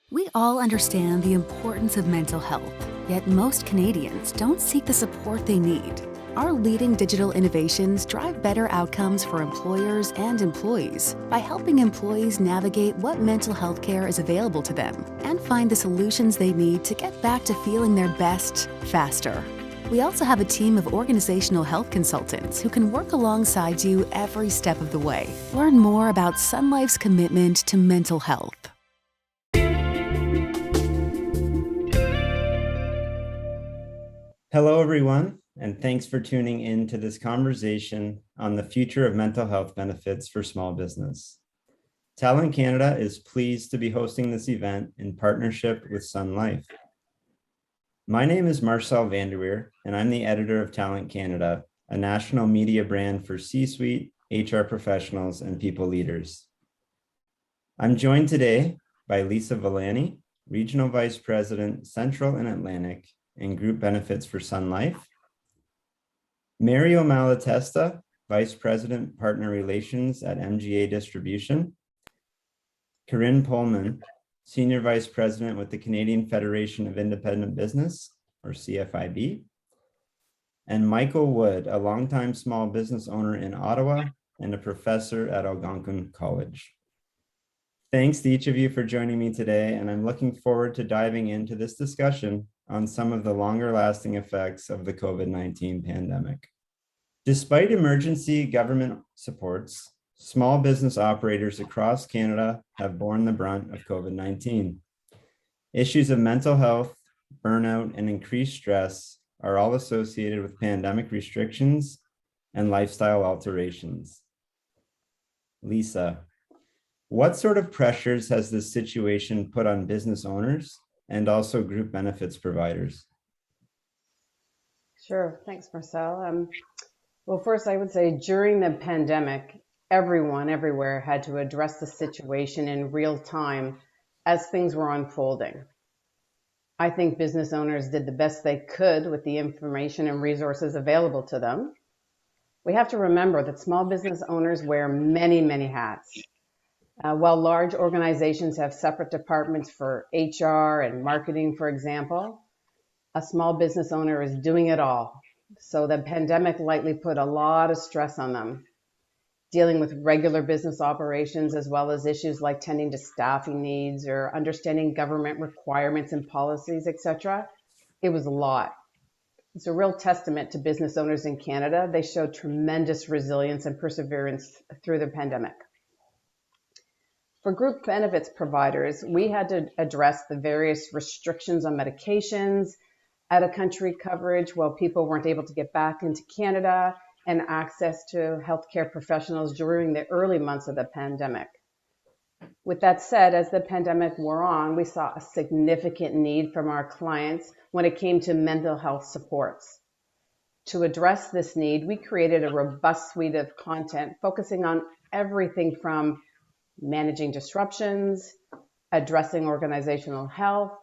We all understand the importance of mental health, yet most Canadians don't seek the support they need. Our leading digital innovations drive better outcomes for employers and employees by helping employees navigate what mental health care is available to them and find the solutions they need to get back to feeling their best faster. We also have a team of organizational health consultants who can work alongside you every step of the way. Learn more about Sun Life's commitment to mental health. Hello, everyone, and thanks for tuning in to this conversation on the future of mental health benefits for small business. Talent Canada is pleased to be hosting this event in partnership with Sun Life. My name is Marcel Vanderweer, and I'm the editor of Talent Canada, a national media brand for C-suite, HR professionals, and people leaders. I'm joined today by Lisa Villani, Regional Vice President, Central and Atlantic, and Group Benefits for Sun Life. Mario Malatesta, Vice President, Partner Relations at MGA Distribution. Corinne Pullman, Senior Vice President with the Canadian Federation of Independent Business, or CFIB. And Michael Wood, a longtime small business owner in Ottawa and a professor at Algonquin College. Thanks to each of you for joining me today, and I'm looking forward to diving into this discussion on some of the longer lasting effects of the COVID-19 pandemic. Despite emergency government supports, small business operators across Canada have borne the brunt of COVID-19. Issues of mental health, burnout, and increased stress are all associated with pandemic restrictions and lifestyle alterations. Lisa, what sort of pressures has this situation put on business owners and also group benefits providers? Sure, thanks, Marcel. Well, first I would say during the pandemic, everyone everywhere had to address the situation in real time as things were unfolding. I think business owners did the best they could with the information and resources available to them. We have to remember that small business owners wear many, many hats. While large organizations have separate departments for HR and marketing, for example, a small business owner is doing it all. So the pandemic likely put a lot of stress on them, dealing with regular business operations as well as issues like tending to staffing needs or understanding government requirements and policies, etc. It was a lot. It's a real testament to business owners in Canada. They showed tremendous resilience and perseverance through the pandemic. For group benefits providers, we had to address the various restrictions on medications, out-of-country coverage while people weren't able to get back into Canada, and access to healthcare professionals during the early months of the pandemic. With that said, as the pandemic wore on, we saw a significant need from our clients when it came to mental health supports. To address this need, we created a robust suite of content focusing on everything from managing disruptions, addressing organizational health,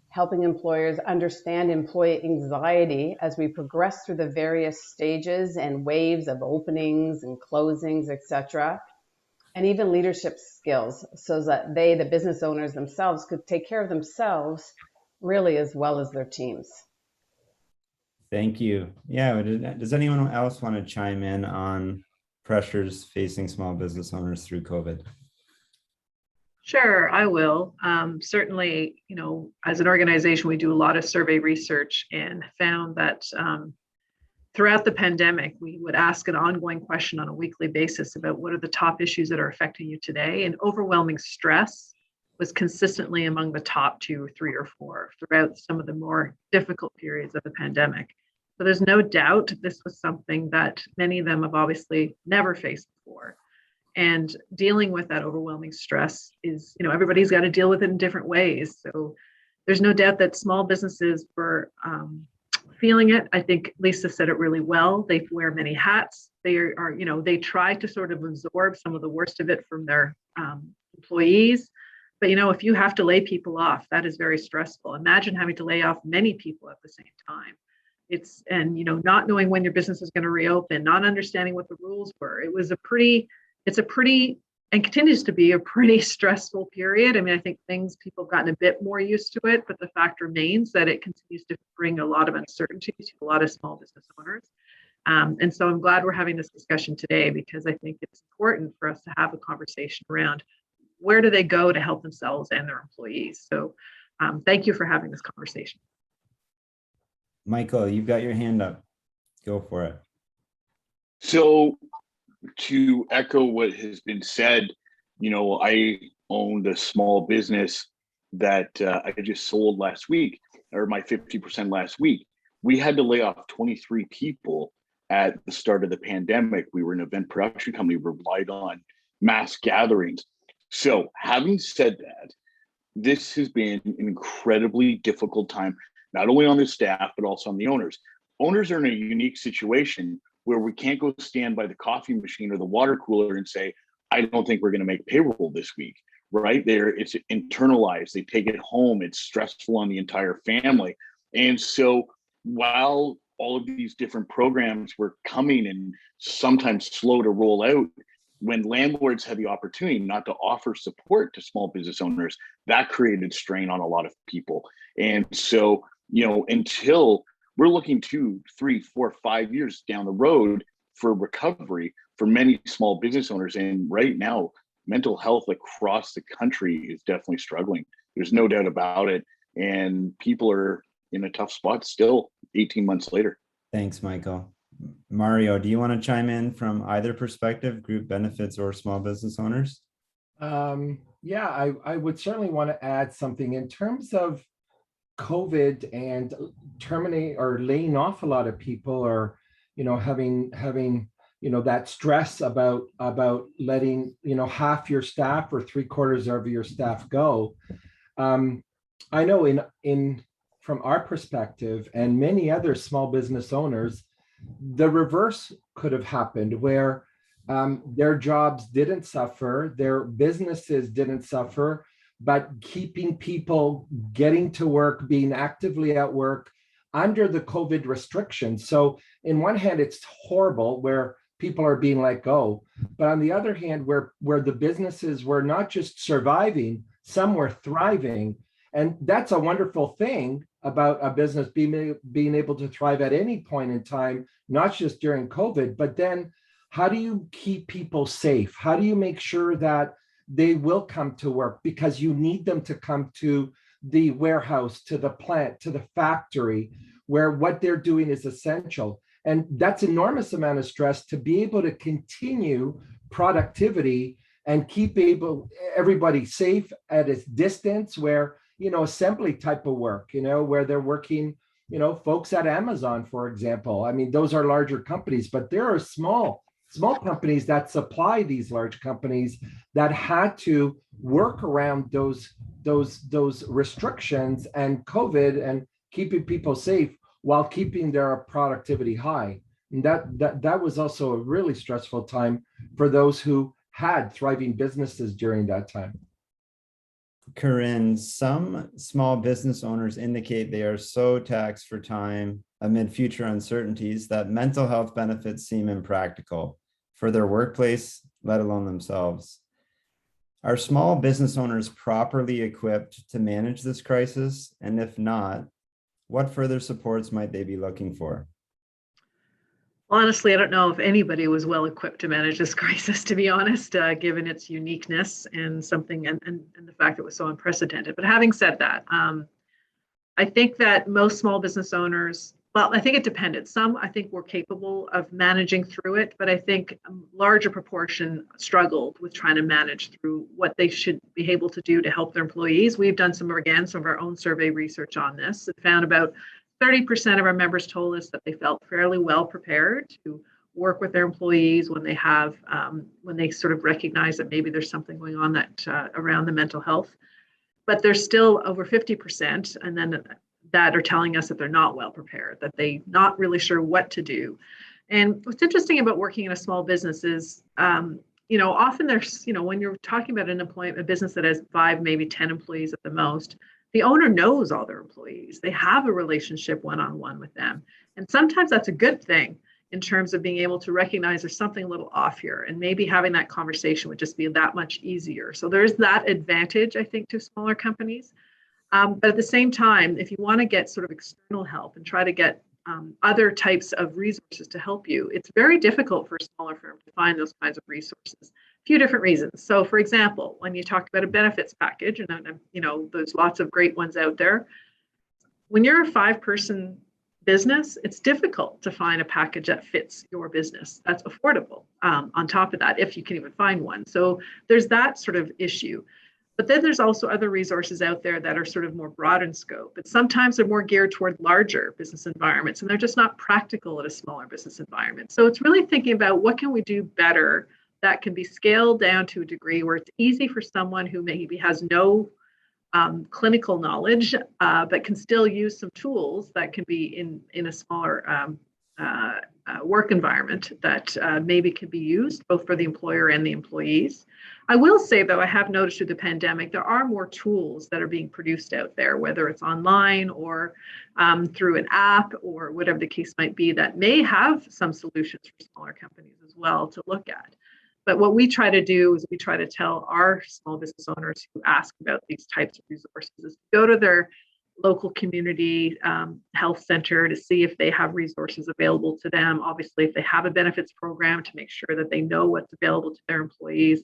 helping employers understand employee anxiety as we progress through the various stages and waves of openings and closings, etc., and even leadership skills so that they, the business owners themselves, could take care of themselves really as well as their teams. Thank you. Yeah, does anyone else want to chime in on pressures facing small business owners through COVID? Sure, I will. Certainly, as an organization, we do a lot of survey research and found that throughout the pandemic, we would ask an ongoing question on a weekly basis about what are the top issues that are affecting you today. And overwhelming stress was consistently among the top 2 or 3 or 4 throughout some of the more difficult periods of the pandemic. So there's no doubt this was something that many of them have obviously never faced before. And dealing with that overwhelming stress is, everybody's got to deal with it in different ways. So there's no doubt that small businesses were feeling it. I think Lisa said it really well. They wear many hats. They are, they try to sort of absorb some of the worst of it from their employees. But, if you have to lay people off, that is very stressful. Imagine having to lay off many people at the same time. Not knowing when your business is going to reopen, not understanding what the rules were. It's a pretty and continues to be a pretty stressful period. I mean, I think people have gotten a bit more used to it, but the fact remains that it continues to bring a lot of uncertainty to a lot of small business owners. And so I'm glad we're having this discussion today, because I think it's important for us to have a conversation around where do they go to help themselves and their employees. So thank you for having this conversation. Michael, you've got your hand up. Go for it. So to echo what has been said, I owned a small business that I just sold last week, or my 50% last week. We had to lay off 23 people at the start of the pandemic. We were an event production company, we relied on mass gatherings. So having said that, this has been an incredibly difficult time, not only on the staff, but also on the owners. Owners are in a unique situation where we can't go stand by the coffee machine or the water cooler and say, I don't think we're going to make payroll this week, right? It's internalized. They take it home. It's stressful on the entire family. And so while all of these different programs were coming and sometimes slow to roll out, when landlords had the opportunity not to offer support to small business owners, that created strain on a lot of people. And so, until we're looking 2, 3, 4, 5 years down the road for recovery for many small business owners. And right now, mental health across the country is definitely struggling. There's no doubt about it. And people are in a tough spot still 18 months later. Thanks, Michael. Mario, do you want to chime in from either perspective, group benefits or small business owners? Yeah, I would certainly want to add something in terms of COVID and terminate or laying off a lot of people, or having that stress about letting half your staff or 3/4 of your staff go. I know in from our perspective and many other small business owners, the reverse could have happened, where their jobs didn't suffer, their businesses didn't suffer, but keeping people getting to work, being actively at work under the COVID restrictions. So in one hand, it's horrible where people are being let go, but on the other hand, where the businesses were not just surviving, some were thriving. And that's a wonderful thing about a business being able to thrive at any point in time, not just during COVID. But then how do you keep people safe? How do you make sure that they will come to work, because you need them to come to the warehouse, to the plant, to the factory, where what they're doing is essential. And that's enormous amount of stress to be able to continue productivity and keep everybody safe at a distance, where, assembly type of work, where they're working, folks at Amazon, for example. I mean, those are larger companies, but there are small companies that supply these large companies that had to work around those restrictions and COVID and keeping people safe while keeping their productivity high. And that was also a really stressful time for those who had thriving businesses during that time. Corinne, some small business owners indicate they are so taxed for time amid future uncertainties that mental health benefits seem impractical for their workplace, let alone themselves. Are small business owners properly equipped to manage this crisis? And if not, what further supports might they be looking for? Well, honestly, I don't know if anybody was well equipped to manage this crisis, to be honest, given its uniqueness and the fact that it was so unprecedented. But having said that, I think that most small business owners, well, I think it depended. Some, I think, were capable of managing through it, but I think a larger proportion struggled with trying to manage through what they should be able to do to help their employees. We've done some of our own survey research on this. It found about 30% of our members told us that they felt fairly well prepared to work with their employees when they sort of recognize that maybe there's something going on that around the mental health. But there's still over 50%, and then that are telling us that they're not well prepared, that they're not really sure what to do. And what's interesting about working in a small business is, often there's, when you're talking about a business that has 5, maybe 10 employees at the most, the owner knows all their employees. They have a relationship one-on-one with them. And sometimes that's a good thing. in terms of being able to recognize there's something a little off here, and maybe having that conversation would just be that much easier. So there's that advantage, I think, to smaller companies. But at the same time, if you want to get sort of external help and try to get other types of resources to help you, it's very difficult for a smaller firm to find those kinds of resources. A few different reasons. So, for example, when you talk about a benefits package, and there's lots of great ones out there. When you're a 5-person business, it's difficult to find a package that fits your business that's affordable. On top of that, if you can even find one, so there's that sort of issue. But then there's also other resources out there that are sort of more broad in scope. But sometimes they're more geared toward larger business environments, and they're just not practical at a smaller business environment. So it's really thinking about what can we do better that can be scaled down to a degree where it's easy for someone who maybe has no clinical knowledge, but can still use some tools that can be in a smaller work environment that maybe can be used both for the employer and the employees. I will say, though, I have noticed through the pandemic, there are more tools that are being produced out there, whether it's online or through an app or whatever the case might be, that may have some solutions for smaller companies as well to look at. But what we try to do is we try to tell our small business owners who ask about these types of resources is to go to their local community health center to see if they have resources available to them. Obviously, if they have a benefits program, to make sure that they know what's available to their employees,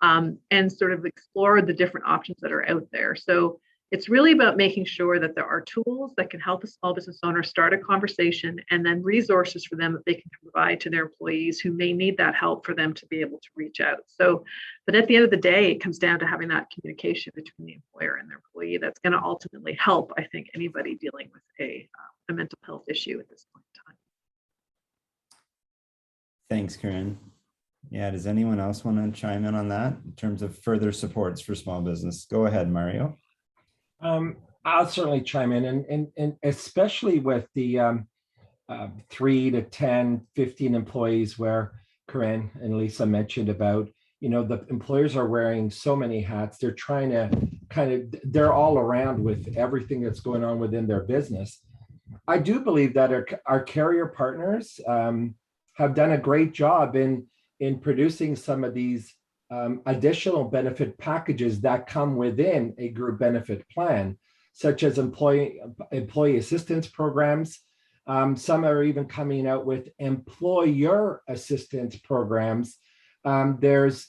and sort of explore the different options that are out there. So it's really about making sure that there are tools that can help a small business owner start a conversation, and then resources for them that they can provide to their employees who may need that help for them to be able to reach out. So, but at the end of the day, it comes down to having that communication between the employer and their employee that's going to ultimately help, I think, anybody dealing with a mental health issue at this point in time. Thanks, Corinne. Yeah, does anyone else want to chime in on that in terms of further supports for small business? Go ahead, Mario. I'll certainly chime in, and especially with the 3 to 10, 15 employees where Corinne and Lisa mentioned about, the employers are wearing so many hats. They're trying to they're all around with everything that's going on within their business. I do believe that our carrier partners have done a great job in producing some of these additional benefit packages that come within a group benefit plan, such as employee assistance programs. Some are even coming out with employer assistance programs. There's,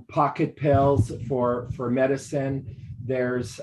pocket pills for medicine. There's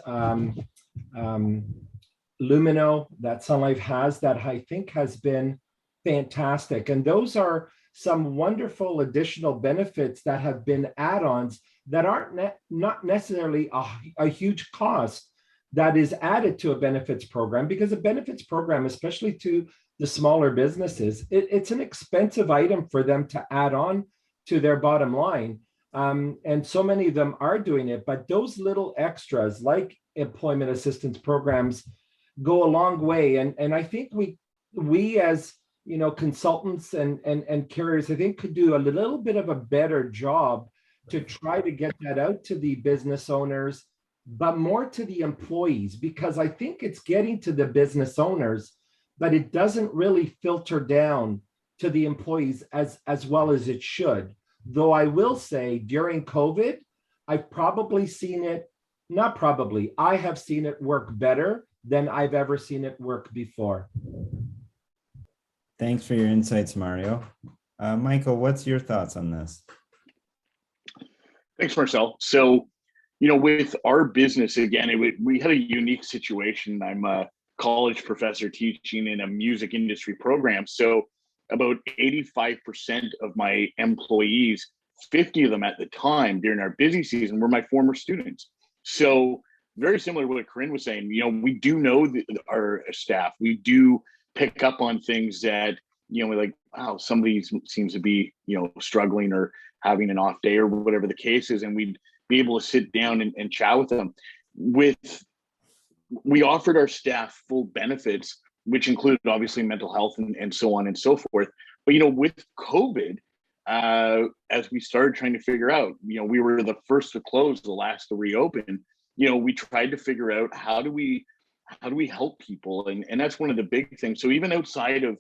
Lumino that Sun Life has that I think has been fantastic. And those are some wonderful additional benefits that have been add-ons that aren't not necessarily a huge cost that is added to a benefits program, because a benefits program, especially to the smaller businesses, it's an expensive item for them to add on to their bottom line. And so many of them are doing it, but those little extras like employment assistance programs go a long way. And I think we as consultants and carriers, I think, could do a little bit of a better job to try to get that out to the business owners, but more to the employees, because I think it's getting to the business owners, but it doesn't really filter down to the employees as well as it should. Though I will say during COVID, I've probably seen it, not probably, I have seen it work better than I've ever seen it work before. Thanks for your insights, Mario. Michael, what's your thoughts on this? Thanks, Marcel. So, with our business, again, we had a unique situation. I'm a college professor teaching in a music industry program. So about 85% of my employees, 50 of them at the time during our busy season, were my former students. So very similar to what Corinne was saying, we do know our staff. We do pick up on things that, we're like, wow, somebody seems to be, struggling or having an off day or whatever the case is. And we'd be able to sit down and chat with them. We offered our staff full benefits, which included obviously mental health and so on and so forth. But, with COVID, as we started trying to figure out, we were the first to close, the last to reopen, we tried to figure out how do we help people? And that's one of the big things. So even outside of,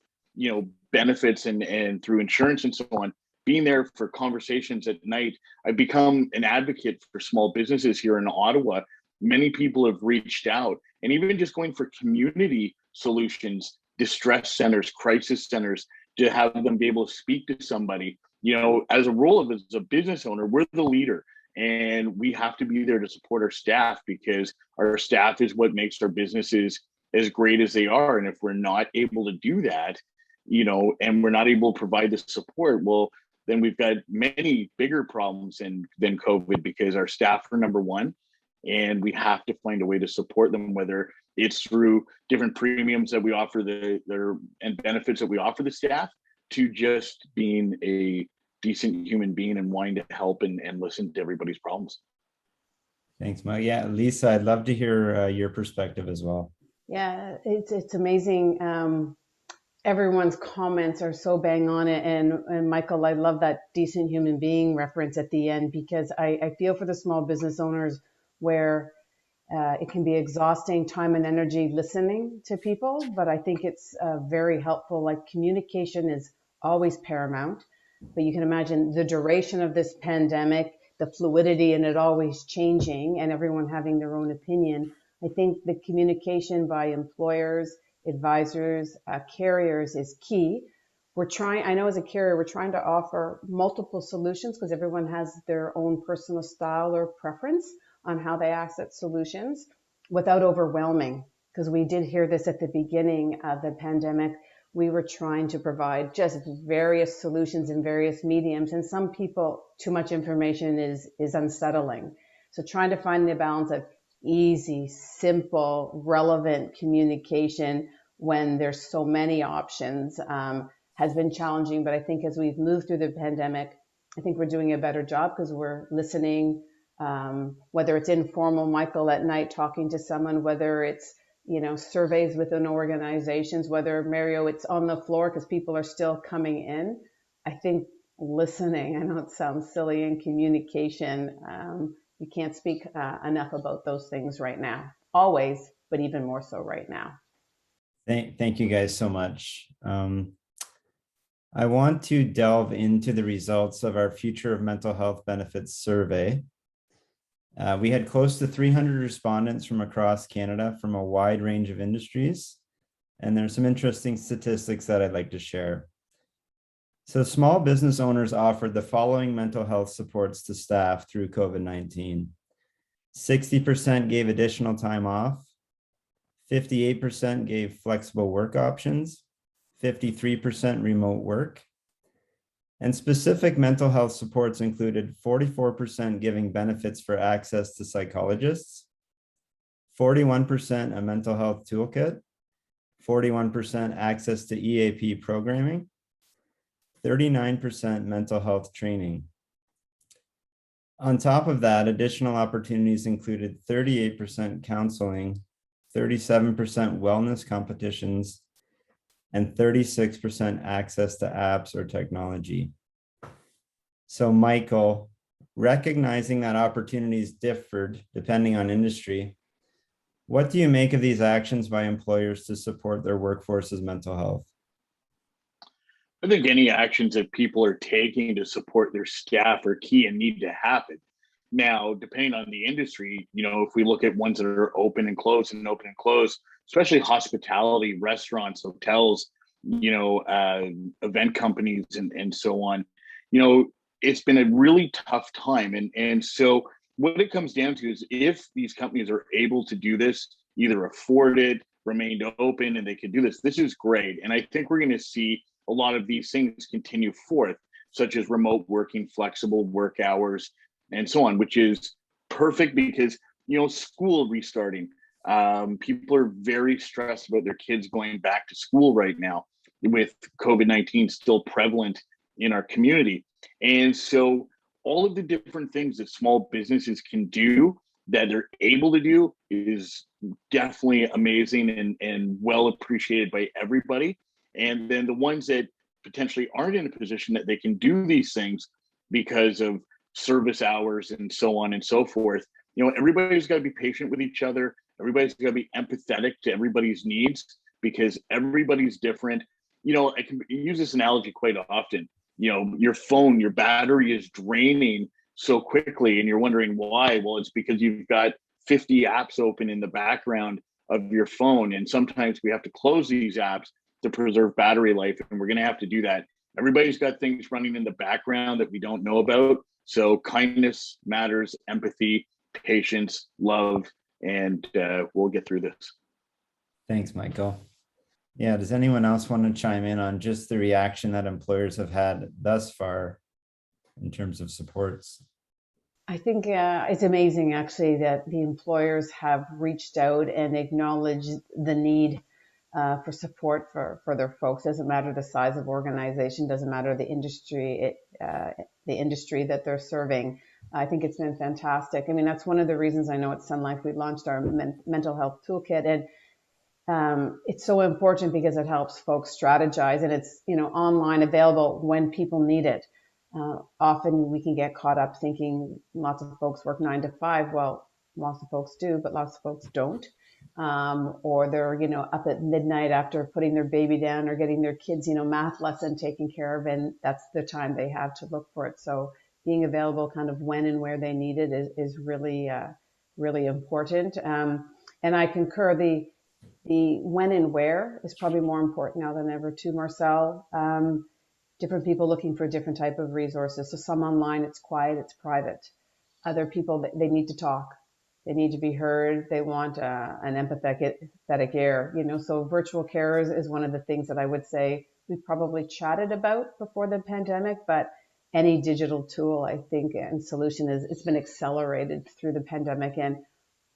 benefits and through insurance and so on, being there for conversations at night, I've become an advocate for small businesses here in Ottawa. Many people have reached out, and even just going for community solutions, distress centers, crisis centers, to have them be able to speak to somebody. As a role of as a business owner, we're the leader, and we have to be there to support our staff, because our staff is what makes our businesses as great as they are. And if we're not able to do that, and we're not able to provide the support, well, then we've got many bigger problems than COVID, because our staff are number one, and we have to find a way to support them, whether it's through different premiums that we offer and benefits that we offer the staff, to just being a decent human being and wanting to help and listen to everybody's problems. Thanks, Mike. Yeah, Lisa, I'd love to hear your perspective as well. Yeah, it's amazing. Everyone's comments are so bang on it. And Michael, I love that decent human being reference at the end, because I feel for the small business owners where it can be exhausting time and energy listening to people, but I think it's very helpful. Like, communication is always paramount, but you can imagine the duration of this pandemic, the fluidity, and it always changing, and everyone having their own opinion. I think the communication by employers, advisors, carriers is key. I know as a carrier, we're trying to offer multiple solutions, because everyone has their own personal style or preference on how they access solutions without overwhelming. Because we did hear this at the beginning of the pandemic. We were trying to provide just various solutions in various mediums, and some people, too much information is unsettling. So trying to find the balance of easy, simple, relevant communication when there's so many options has been challenging. But I think as we've moved through the pandemic, I think we're doing a better job, because we're listening, whether it's informal, Michael, at night talking to someone, whether it's surveys within organizations, whether, Mario, it's on the floor because people are still coming in. I think listening, I know it sounds silly, in communication, you can't speak enough about those things right now, always, but even more so right now. Thank you guys so much. I want to delve into the results of our Future of Mental Health Benefits survey. We had close to 300 respondents from across Canada from a wide range of industries, and there's some interesting statistics that I'd like to share. So small business owners offered the following mental health supports to staff through COVID-19. 60% gave additional time off, 58% gave flexible work options, 53% remote work, and specific mental health supports included 44% giving benefits for access to psychologists, 41% a mental health toolkit, 41% access to EAP programming, 39% mental health training. On top of that, additional opportunities included 38% counseling, 37% wellness competitions, and 36% access to apps or technology. So Michael, recognizing that opportunities differed depending on industry, what do you make of these actions by employers to support their workforce's mental health? I think any actions that people are taking to support their staff are key and need to happen. Now, depending on the industry, if we look at ones that are open and closed and open and closed, especially hospitality, restaurants, hotels, event companies and so on, it's been a really tough time. And so what it comes down to is, if these companies are able to do this, either afford it, remained open, and they can do this is great. And I think we're going to see a lot of these things continue forth, such as remote working, flexible work hours, and so on, which is perfect because, school restarting. People are very stressed about their kids going back to school right now, with COVID-19 still prevalent in our community. And so all of the different things that small businesses can do, that they're able to do, is definitely amazing and well appreciated by everybody. And then the ones that potentially aren't in a position that they can do these things because of service hours and so on and so forth, everybody's got to be patient with each other. Everybody's got to be empathetic to everybody's needs, because everybody's different. I can use this analogy quite often. Your phone, your battery is draining so quickly and you're wondering why. Well, it's because you've got 50 apps open in the background of your phone. And sometimes we have to close these apps to preserve battery life. And we're going to have to do that. Everybody's got things running in the background that we don't know about. So kindness matters, empathy, patience, love, and we'll get through this. Thanks, Michael. Yeah, does anyone else want to chime in on just the reaction that employers have had thus far in terms of supports? I think it's amazing, actually, that the employers have reached out and acknowledged the need for support for their folks. Doesn't matter the size of organization, doesn't matter the industry, the industry that they're serving. I think it's been fantastic. I mean, that's one of the reasons I know at Sun Life we launched our mental health toolkit, and it's so important because it helps folks strategize, and it's online, available when people need it. Often we can get caught up thinking lots of folks work 9 to 5. Well, lots of folks do, but lots of folks don't. Or they're, up at midnight after putting their baby down or getting their kids, math lesson taken care of, and that's the time they have to look for it. So being available kind of when and where they need it is really, really important. And I concur, the when and where is probably more important now than ever too, Marcel. Different people looking for different type of resources. So some online, it's quiet, it's private. Other people, they need to talk. They need to be heard. They want an empathetic ear, So virtual care is one of the things that I would say we probably chatted about before the pandemic, but any digital tool, I think, and solution it's been accelerated through the pandemic. And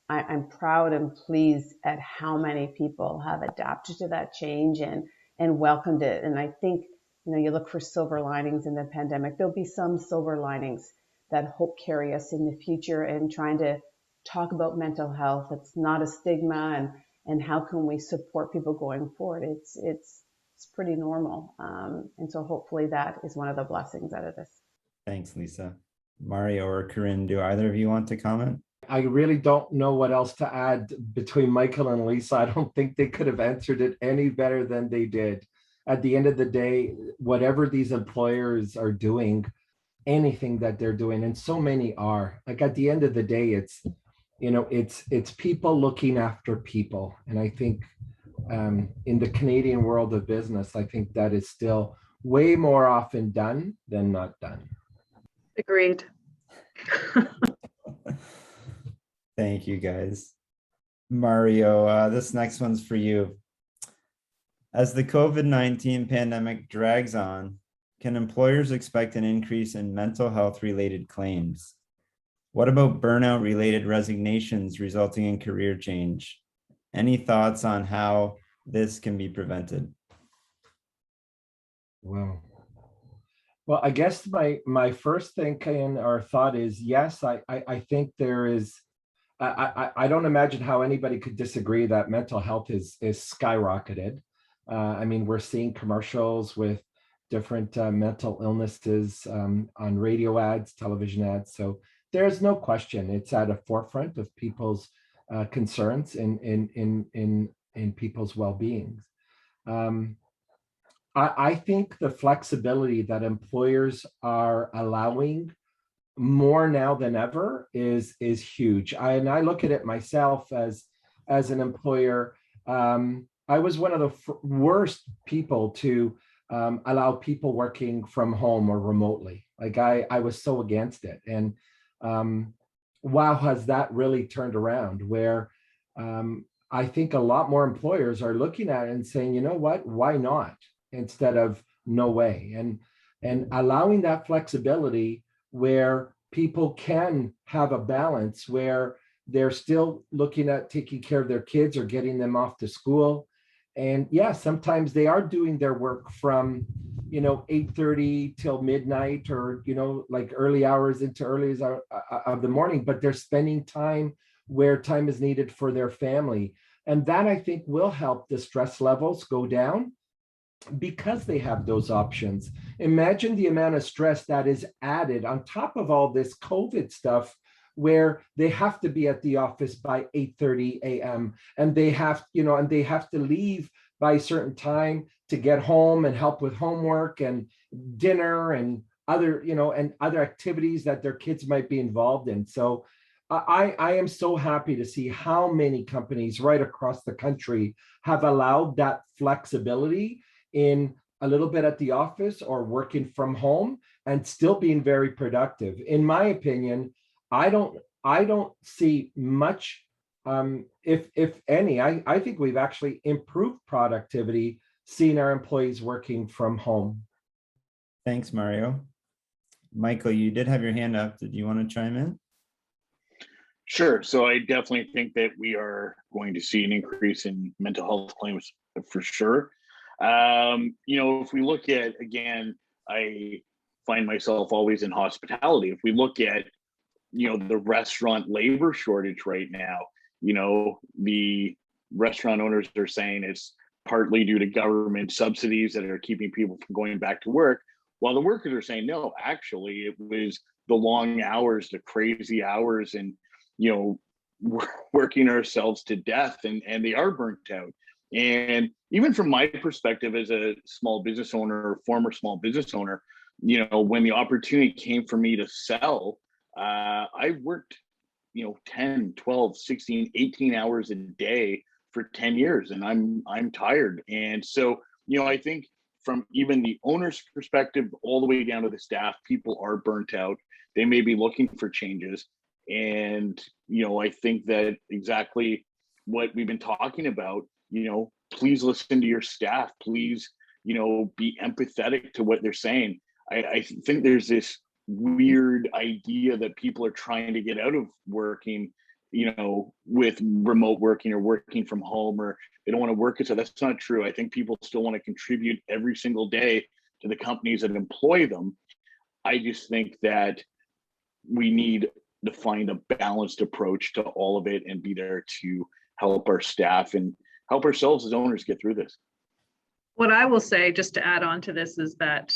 I'm proud and pleased at how many people have adapted to that change and welcomed it. And I think, you look for silver linings in the pandemic. There'll be some silver linings that hope carry us in the future, and trying to talk about mental health. It's not a stigma, and how can we support people going forward? It's pretty normal. And so hopefully that is one of the blessings out of this. Thanks, Lisa. Mario or Corinne, do either of you want to comment? I really don't know what else to add between Michael and Lisa. I don't think they could have answered it any better than they did. At the end of the day, whatever these employers are doing, anything that they're doing, and so many are, like, at the end of the day, it's people looking after people. And I think in the Canadian world of business, I think that is still way more often done than not done. Agreed. Thank you, guys. Mario, this next one's for you. As the COVID-19 pandemic drags on, can employers expect an increase in mental health related claims? What about burnout related resignations resulting in career change? Any thoughts on how this can be prevented? Well, I guess my first thinking or thought is yes. I think there is. I don't imagine how anybody could disagree that mental health is skyrocketed. I mean, we're seeing commercials with different mental illnesses on radio ads, television ads. So there's no question it's at a forefront of people's concerns in people's well-being. I think the flexibility that employers are allowing more now than ever is huge. I look at it myself as an employer. I was one of the worst people to allow people working from home or remotely. Like I was so against it. And wow, has that really turned around, where I think a lot more employers are looking at it and saying, you know what, why not? Instead of no way. And allowing that flexibility where people can have a balance, where they're still looking at taking care of their kids or getting them off to school. And yeah, sometimes they are doing their work from, 8:30 till midnight, or, like early hours into early of the morning, but they're spending time where time is needed for their family. And that, I think, will help the stress levels go down because they have those options. Imagine the amount of stress that is added on top of all this COVID stuff, where they have to be at the office by 8:30 a.m. and they have, and they have to leave by a certain time to get home and help with homework and dinner and other, and other activities that their kids might be involved in. So I am so happy to see how many companies right across the country have allowed that flexibility in a little bit at the office or working from home and still being very productive. In my opinion, I don't see much, if any. I think we've actually improved productivity seeing our employees working from home. Thanks, Mario. Michael, you did have your hand up. Did you want to chime in? Sure. So I definitely think that we are going to see an increase in mental health claims for sure. If we look at, again, I find myself always in hospitality. If we look at, the restaurant labor shortage right now, the restaurant owners are saying it's partly due to government subsidies that are keeping people from going back to work, while the workers are saying, no, actually, it was the long hours, the crazy hours, and, we're working ourselves to death, and they are burnt out. And even from my perspective as a small business owner or former small business owner, when the opportunity came for me to sell, I worked, 10, 12, 16, 18 hours a day for 10 years, and I'm tired. And so, I think from even the owner's perspective all the way down to the staff, people are burnt out. They may be looking for changes. And, I think that exactly what we've been talking about, please listen to your staff. Please, be empathetic to what they're saying. I think there's this weird idea that people are trying to get out of working, with remote working or working from home, or they don't want to work it. So that's not true. I think people still want to contribute every single day to the companies that employ them. I just think that we need to find a balanced approach to all of it and be there to help our staff and help ourselves as owners get through this. What I will say, just to add on to this, is that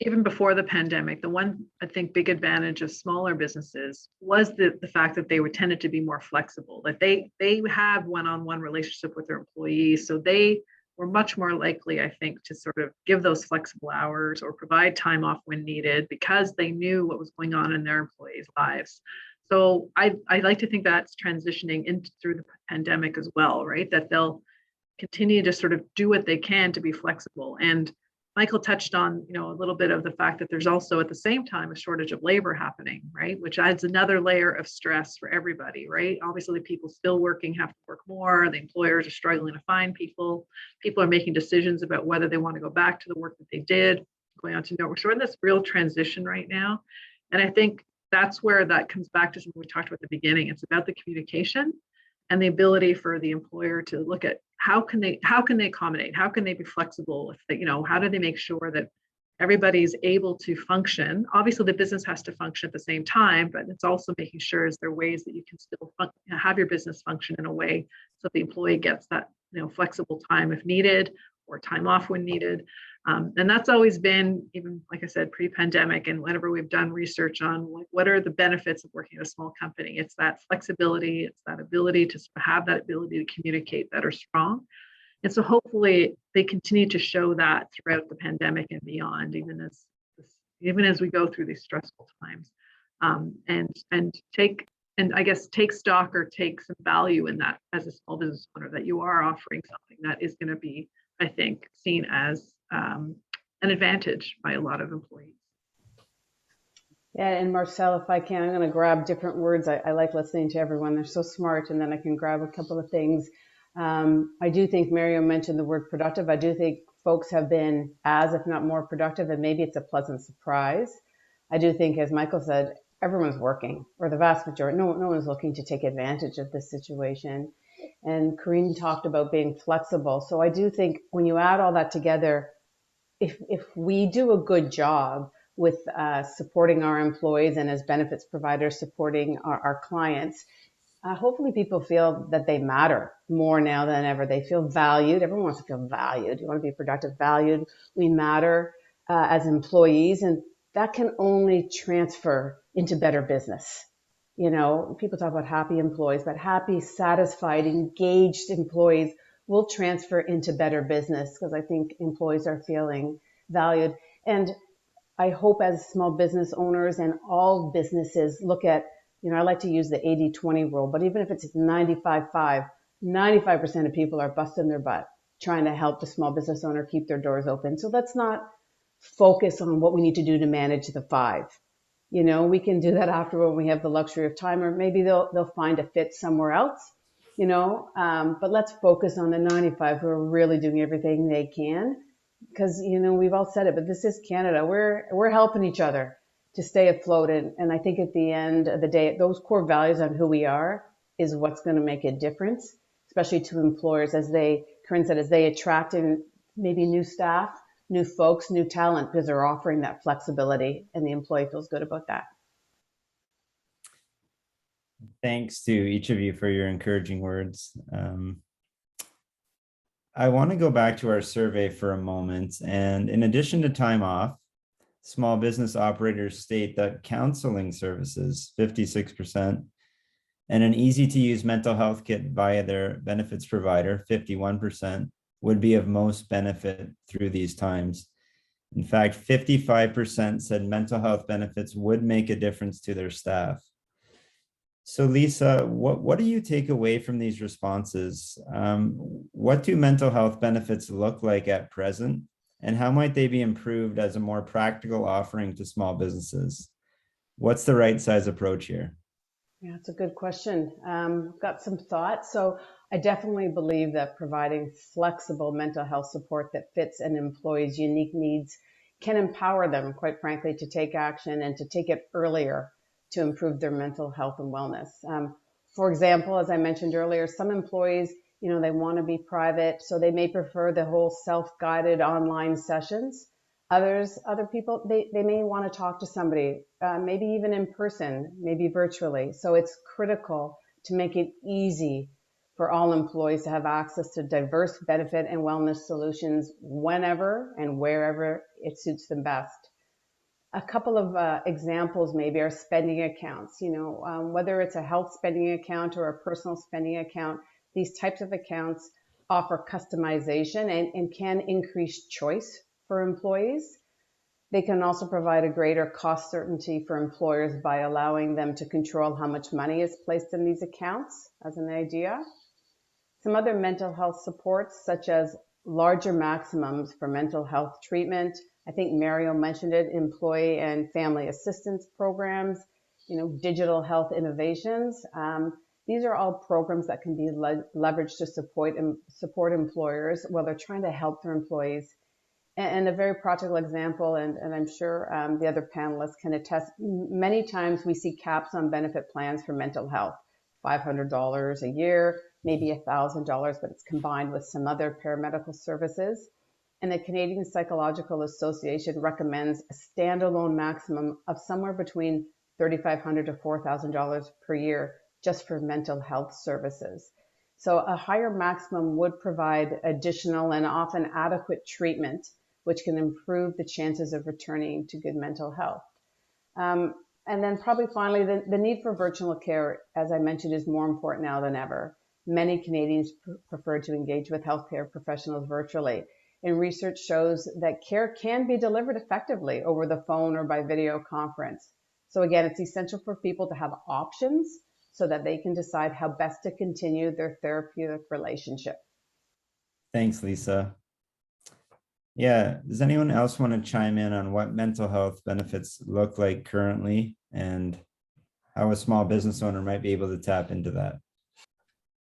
even before the pandemic, the one, I think, big advantage of smaller businesses was the fact that they were tended to be more flexible, that they have one-on-one relationship with their employees. So they were much more likely, I think, to sort of give those flexible hours or provide time off when needed because they knew what was going on in their employees' lives. So I like to think that's transitioning into through the pandemic as well, right? That they'll continue to sort of do what they can to be flexible. And Michael touched on, a little bit of the fact that there's also at the same time a shortage of labor happening, right? Which adds another layer of stress for everybody, right? Obviously, the people still working have to work more. The employers are struggling to find people. People are making decisions about whether they want to go back to the work that they did, going on to no work. So we're in this real transition right now. And I think that's where that comes back to something we talked about at the beginning. It's about the communication and the ability for the employer to look at how can they accommodate, how can they be flexible, if they, how do they make sure that everybody's able to function. Obviously the business has to function at the same time, but it's also making sure is there ways that you can still have your business function in a way so the employee gets that flexible time if needed or time off when needed. And that's always been, even like I said, pre-pandemic, and whenever we've done research on what are the benefits of working at a small company, it's that flexibility, it's that ability to have that ability to communicate that are strong. And so hopefully they continue to show that throughout the pandemic and beyond, even as we go through these stressful times, and take stock or take some value in that as a small business owner, that you are offering something that is going to be, I think, seen as an advantage by a lot of employees. Yeah, and Marcel, if I can, I'm going to grab different words. I like listening to everyone. They're so smart, and then I can grab a couple of things. I do think Mario mentioned the word productive. I do think folks have been as, if not more productive, and maybe it's a pleasant surprise. I do think, as Michael said, everyone's working, or the vast majority. No one's looking to take advantage of this situation. And Corinne talked about being flexible. So I do think when you add all that together, if we do a good job with supporting our employees and as benefits providers supporting our clients, hopefully people feel that they matter more now than ever. They feel valued. Everyone wants to feel valued. You want to be productive, valued. We matter as employees, and that can only transfer into better business. People talk about happy employees, but happy, satisfied, engaged employees will transfer into better business, because I think employees are feeling valued. And I hope as small business owners and all businesses look at, I like to use the 80-20 rule, but even if it's 95-5, 95% of people are busting their butt trying to help the small business owner keep their doors open. So let's not focus on what we need to do to manage the 5. We can do that after when we have the luxury of time, or maybe they'll find a fit somewhere else, but let's focus on the 95 who are really doing everything they can, because, we've all said it, but this is Canada. We're helping each other to stay afloat. And I think at the end of the day, those core values on who we are is what's going to make a difference, especially to employers Corinne said, as they attract in maybe new staff, new folks, new talent, because they're offering that flexibility and the employee feels good about that. Thanks to each of you for your encouraging words. I want to go back to our survey for a moment. And in addition to time off, small business operators state that counseling services, 56%, and an easy-to-use mental health kit via their benefits provider, 51%, would be of most benefit through these times. In fact, 55% said mental health benefits would make a difference to their staff. So Lisa, what do you take away from these responses? What do mental health benefits look like at present, and how might they be improved as a more practical offering to small businesses? What's the right size approach here? Yeah, it's a good question. Got some thoughts. So I definitely believe that providing flexible mental health support that fits an employee's unique needs can empower them, quite frankly, to take action and to take it earlier to improve their mental health and wellness. For example, as I mentioned earlier, some employees, they want to be private, so they may prefer the whole self-guided online sessions. Other people, they may want to talk to somebody, maybe even in person, maybe virtually. So it's critical to make it easy for all employees to have access to diverse benefit and wellness solutions whenever and wherever it suits them best. A couple of examples maybe are spending accounts, whether it's a health spending account or a personal spending account. These types of accounts offer customization and can increase choice for employees. They can also provide a greater cost certainty for employers by allowing them to control how much money is placed in these accounts, as an idea. Some other mental health supports, such as larger maximums for mental health treatment. I think Mario mentioned it, employee and family assistance programs, digital health innovations. These are all programs that can be leveraged to support employers while they're trying to help their employees. And a very practical example, and I'm sure the other panelists can attest, many times we see caps on benefit plans for mental health, $500 a year, maybe $1,000, but it's combined with some other paramedical services. And the Canadian Psychological Association recommends a standalone maximum of somewhere between $3,500 to $4,000 per year just for mental health services. So a higher maximum would provide additional and often adequate treatment, which can improve the chances of returning to good mental health. And then probably finally, the need for virtual care, as I mentioned, is more important now than ever. Many Canadians prefer to engage with healthcare professionals virtually. And research shows that care can be delivered effectively over the phone or by video conference. So again, it's essential for people to have options so that they can decide how best to continue their therapeutic relationship. Thanks, Lisa. Yeah, does anyone else want to chime in on what mental health benefits look like currently and how a small business owner might be able to tap into that?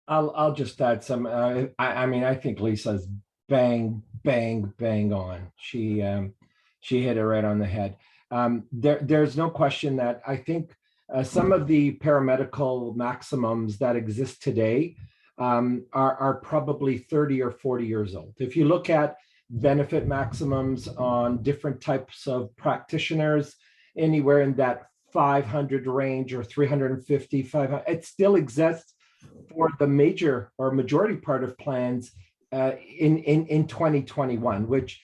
I'll just add some. I think Lisa's bang on. She hit it right on the head. There's no question that I think some of the paramedical maximums that exist today are probably 30 or 40 years old. If you look at benefit maximums on different types of practitioners, anywhere in that 500 range or 350, 500, it still exists for the major or majority part of plans in 2021, which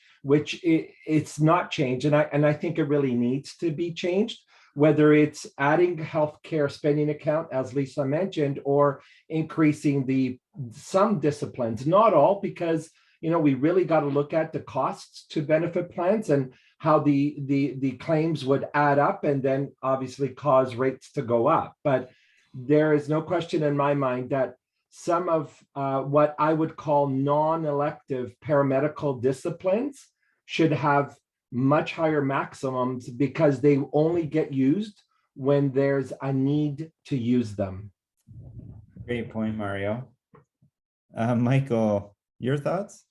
it's not changed, and I think it really needs to be changed. Whether it's adding healthcare spending account, as Lisa mentioned, or increasing the some disciplines, not all, because we really got to look at the costs to benefit plans and how the claims would add up and then obviously cause rates to go up. But there is no question in my mind that some of what I would call non-elective paramedical disciplines should have much higher maximums because they only get used when there's a need to use them. Great point, Mario. Michael, your thoughts?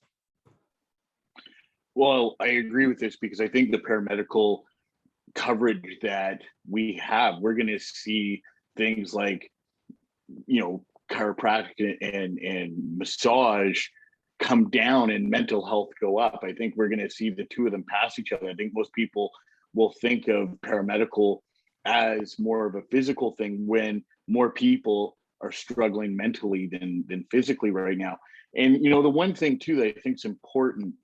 Well, I agree with this because I think the paramedical coverage that we have, we're going to see things like, chiropractic and massage come down and mental health go up. I think we're going to see the two of them pass each other. I think most people will think of paramedical as more of a physical thing when more people are struggling mentally than physically right now. And, the one thing too that I think is important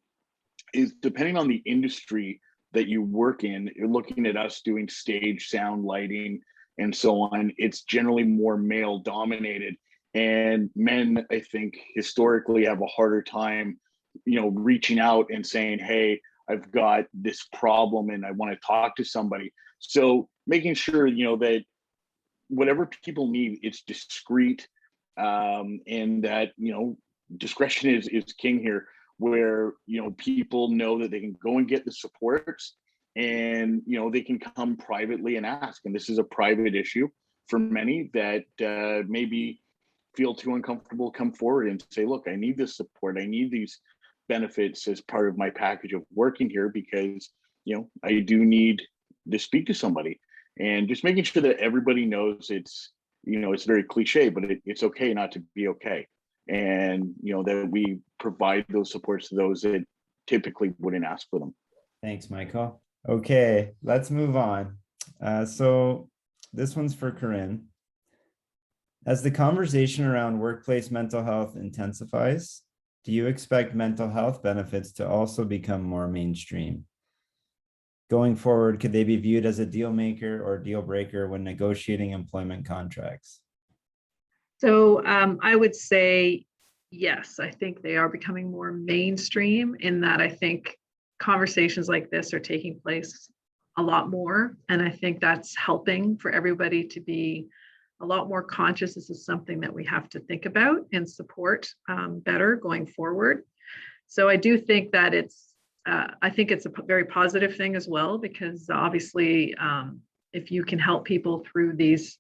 is depending on the industry that you work in, you're looking at us doing stage, sound, lighting, and so on. It's generally more male dominated. And men, I think, historically have a harder time, reaching out and saying, hey, I've got this problem and I want to talk to somebody. So making sure, that whatever people need, it's discreet, and that, discretion is king here, where, people know that they can go and get the supports and, they can come privately and ask. And this is a private issue for many that maybe feel too uncomfortable, come forward and say, look, I need this support. I need these benefits as part of my package of working here because, I do need to speak to somebody. And just making sure that everybody knows it's very cliche, but it's okay not to be okay. And, that we provide those supports to those that typically wouldn't ask for them. Thanks, Michael. Okay, let's move on. So this one's for Corinne. As the conversation around workplace mental health intensifies, do you expect mental health benefits to also become more mainstream? Going forward, could they be viewed as a deal maker or deal breaker when negotiating employment contracts? So I would say, yes, I think they are becoming more mainstream in that I think conversations like this are taking place a lot more. And I think that's helping for everybody to be a lot more conscious. This is something that we have to think about and support better going forward. So I do think that I think it's a very positive thing as well, because obviously if you can help people through these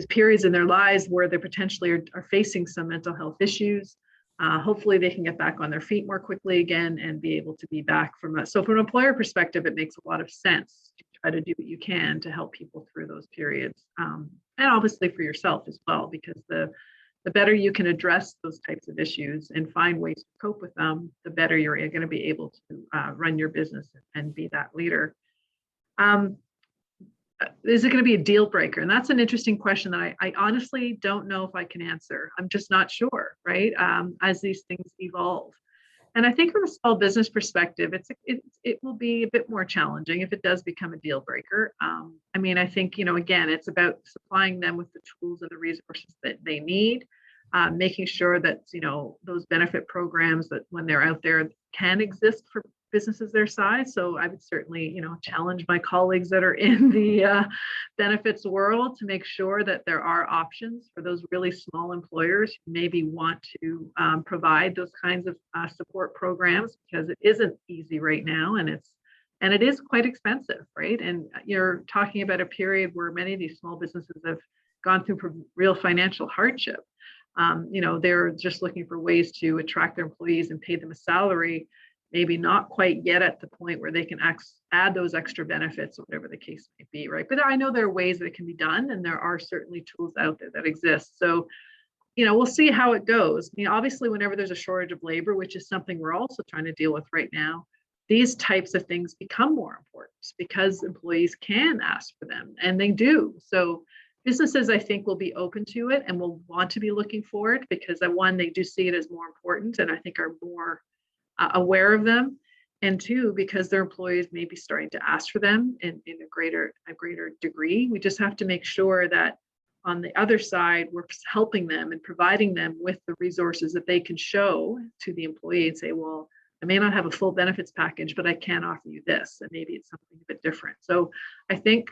periods in their lives where they potentially are facing some mental health issues, hopefully they can get back on their feet more quickly again and be able to be back from that. So from an employer perspective, it makes a lot of sense to try to do what you can to help people through those periods. And obviously for yourself as well, because the better you can address those types of issues and find ways to cope with them, the better you're going to be able to run your business and be that leader. Is it going to be a deal breaker? And that's an interesting question that I honestly don't know if I can answer. I'm just not sure, right? As these things evolve. And I think from a small business perspective, it will be a bit more challenging if it does become a deal breaker. I mean, I think, again, it's about supplying them with the tools and the resources that they need, making sure that, those benefit programs that when they're out there can exist for businesses their size. So I would certainly, challenge my colleagues that are in the benefits world to make sure that there are options for those really small employers who maybe want to provide those kinds of support programs, because it isn't easy right now, and it is quite expensive, right? And you're talking about a period where many of these small businesses have gone through real financial hardship. They're just looking for ways to attract their employees and pay them a salary, maybe not quite yet at the point where they can add those extra benefits or whatever the case may be, right? But I know there are ways that it can be done, and there are certainly tools out there that exist. So, we'll see how it goes. I mean, obviously, whenever there's a shortage of labor, which is something we're also trying to deal with right now, these types of things become more important because employees can ask for them, and they do. So businesses, I think, will be open to it and will want to be looking for it because, one, they do see it as more important, and I think are more aware of them, and two, because their employees may be starting to ask for them in a greater degree. We just have to make sure that on the other side, we're helping them and providing them with the resources that they can show to the employee and say, well, I may not have a full benefits package, but I can offer you this, and maybe it's something a bit different. So I think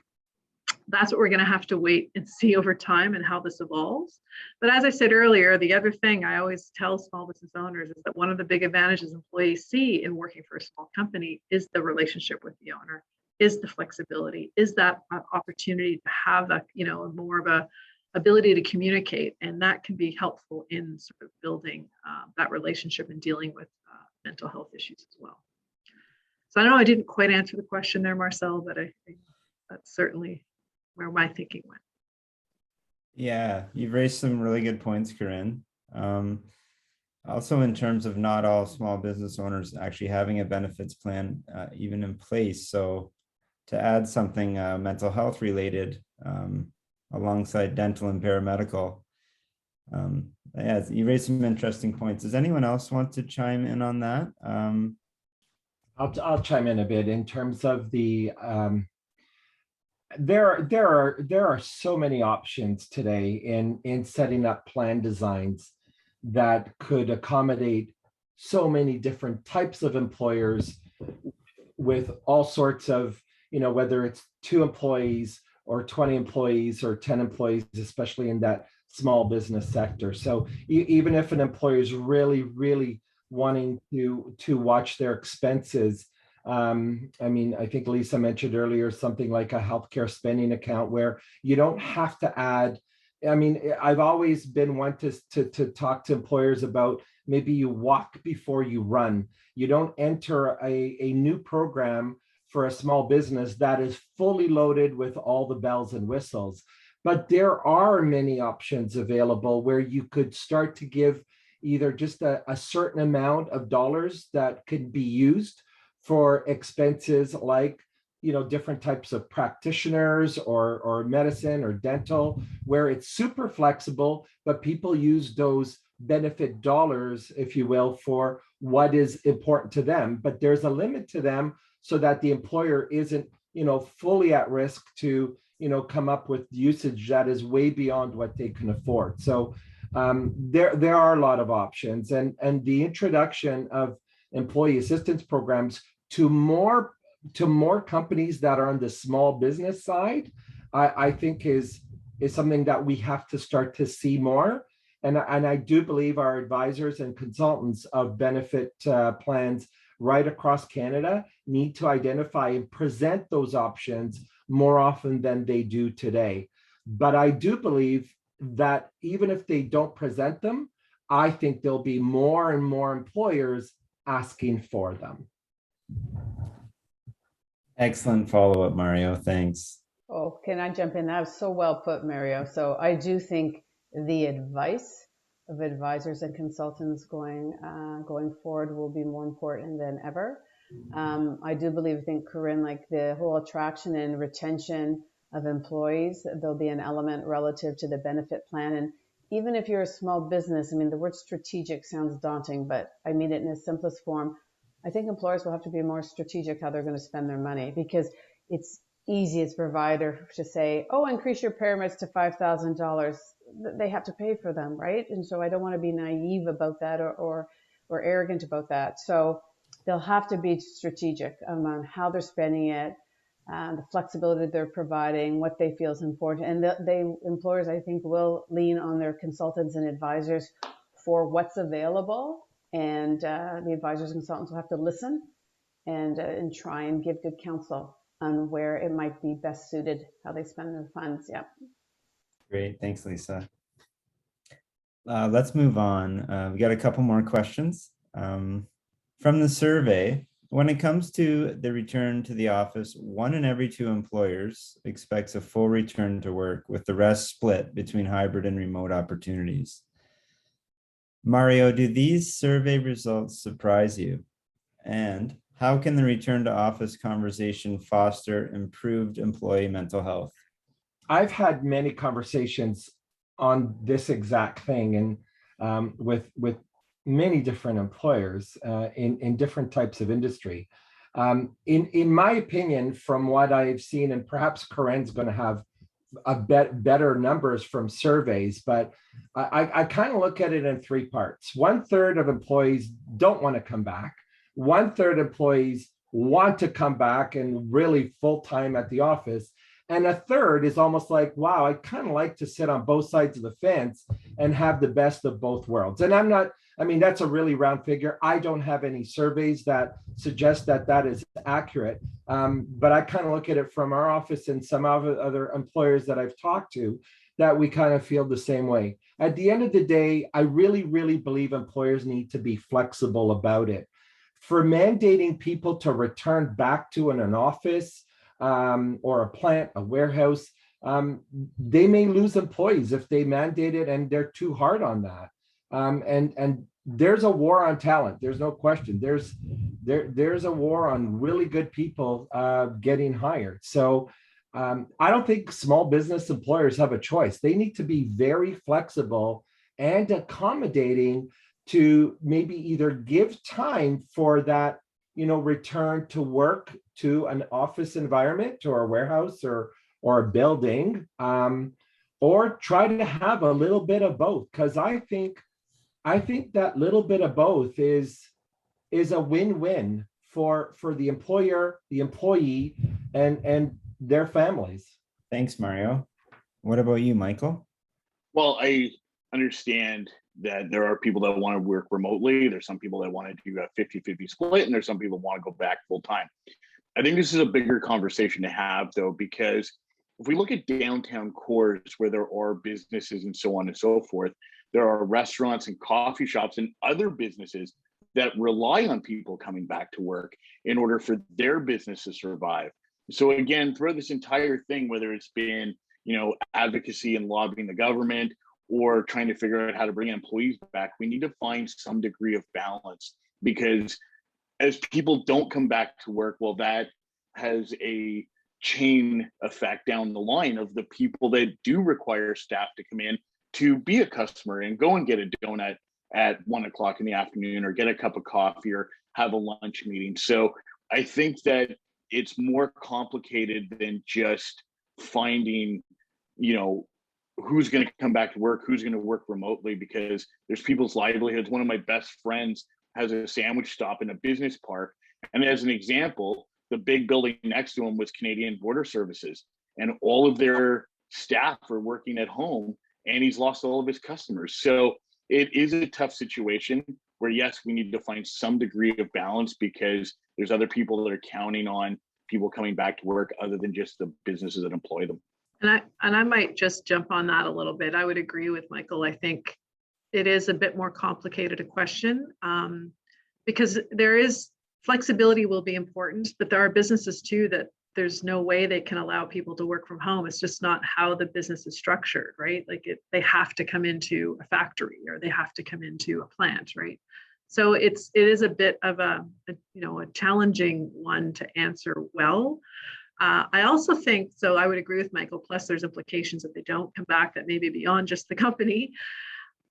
that's what we're going to have to wait and see over time and how this evolves. But as I said earlier, the other thing I always tell small business owners is that one of the big advantages employees see in working for a small company is the relationship with the owner, is the flexibility, is that opportunity to have a, more of a ability to communicate. And that can be helpful in sort of building that relationship and dealing with mental health issues as well. So I know I didn't quite answer the question there, Marcel, but I think that's certainly where my thinking went. Yeah, you've raised some really good points, Corinne. Also, in terms of not all small business owners actually having a benefits plan even in place. So to add something mental health related alongside dental and paramedical. Yeah, you raised some interesting points. Does anyone else want to chime in on that? I'll chime in a bit in terms of the there are so many options today in setting up plan designs that could accommodate so many different types of employers with all sorts of, whether it's 2 employees or 20 employees or 10 employees, especially in that small business sector. So even if an employer is really, really wanting to watch their expenses, I think Lisa mentioned earlier something like a healthcare spending account where you don't have to add. I've always been one to talk to employers about maybe you walk before you run. You don't enter a new program for a small business that is fully loaded with all the bells and whistles. But there are many options available where you could start to give either just a certain amount of dollars that could be used for expenses like, different types of practitioners or medicine or dental, where it's super flexible, but people use those benefit dollars, if you will, for what is important to them. But there's a limit to them so that the employer isn't, fully at risk to, come up with usage that is way beyond what they can afford. So there are a lot of options, and the introduction of employee assistance programs to more companies that are on the small business side, I think is something that we have to start to see more. And I do believe our advisors and consultants of benefit plans right across Canada need to identify and present those options more often than they do today. But I do believe that even if they don't present them, I think there'll be more and more employers asking for them. Excellent follow-up, Mario. Thanks. Oh, can I jump in? That was so well put, Mario. So I do think the advice of advisors and consultants going forward will be more important than ever. I do think Corinne, like the whole attraction and retention of employees, there'll be an element relative to the benefit plan. And even if you're a small business, the word strategic sounds daunting, but I mean it in its simplest form. I think employers will have to be more strategic how they're going to spend their money, because it's easy as a provider to say, oh, increase your pyramids to $5,000. They have to pay for them, right? And so I don't want to be naive about that or arrogant about that. So they'll have to be strategic on how they're spending it, the flexibility they're providing, what they feel is important. And employers, I think, will lean on their consultants and advisors for what's available. And the advisors and consultants will have to listen and try and give good counsel on where it might be best suited, how they spend their funds. Yeah. Great. Thanks, Lisa. Let's move on. We got a couple more questions. From the survey, when it comes to the return to the office, 1 in every 2 employers expects a full return to work, with the rest split between hybrid and remote opportunities. Mario, do these survey results surprise you? And how can the return to office conversation foster improved employee mental health? I've had many conversations on this exact thing, and with many different employers in different types of industry. In my opinion, from what I've seen, and perhaps Corinne's going to have better numbers from surveys, but I kind of look at it in three parts. 1/3 of employees don't want to come back. 1/3 employees want to come back and really full time at the office. And 1/3 is almost like, wow, I kind of like to sit on both sides of the fence and have the best of both worlds. And that's a really round figure. I don't have any surveys that suggest that that is accurate. But I kind of look at it from our office and some other employers that I've talked to, that we kind of feel the same way. At the end of the day, I really, really believe employers need to be flexible about it. For mandating people to return back to an office or a plant, a warehouse, they may lose employees if they mandate it and they're too hard on that. And there's a war on talent. There's no question. There's a war on really good people getting hired. So I don't think small business employers have a choice. They need to be very flexible and accommodating to maybe either give time for that, return to work to an office environment or a warehouse or a building, or try to have a little bit of both. Because I think that little bit of both is a win-win for the employer, the employee, and their families. Thanks, Mario. What about you, Michael? Well, I understand that there are people that want to work remotely. There's some people that want to do a 50-50 split, and there's some people that want to go back full time. I think this is a bigger conversation to have, though, because if we look at downtown cores where there are businesses and so on and so forth, there are restaurants and coffee shops and other businesses that rely on people coming back to work in order for their business to survive. So again, throughout this entire thing, whether it's been, advocacy and lobbying the government or trying to figure out how to bring employees back, we need to find some degree of balance, because as people don't come back to work, well, that has a chain effect down the line of the people that do require staff to come in to be a customer and go and get a donut at 1:00 in the afternoon, or get a cup of coffee, or have a lunch meeting. So I think that it's more complicated than just finding, who's going to come back to work, who's going to work remotely, because there's people's livelihoods. One of my best friends has a sandwich stop in a business park. And as an example, the big building next to him was Canadian Border Services, and all of their staff are working at home, and he's lost all of his customers. So it is a tough situation where, yes, we need to find some degree of balance, because there's other people that are counting on people coming back to work other than just the businesses that employ them. And I might just jump on that a little bit. I would agree with Michael. I think it is a bit more complicated a question, because there is flexibility will be important, but there are businesses too that there's no way they can allow people to work from home. It's just not how the business is structured, right? Like they have to come into a factory, or they have to come into a plant, right? So it is a bit of a challenging one to answer well. I also think, so I would agree with Michael, plus there's implications if they don't come back that may be beyond just the company.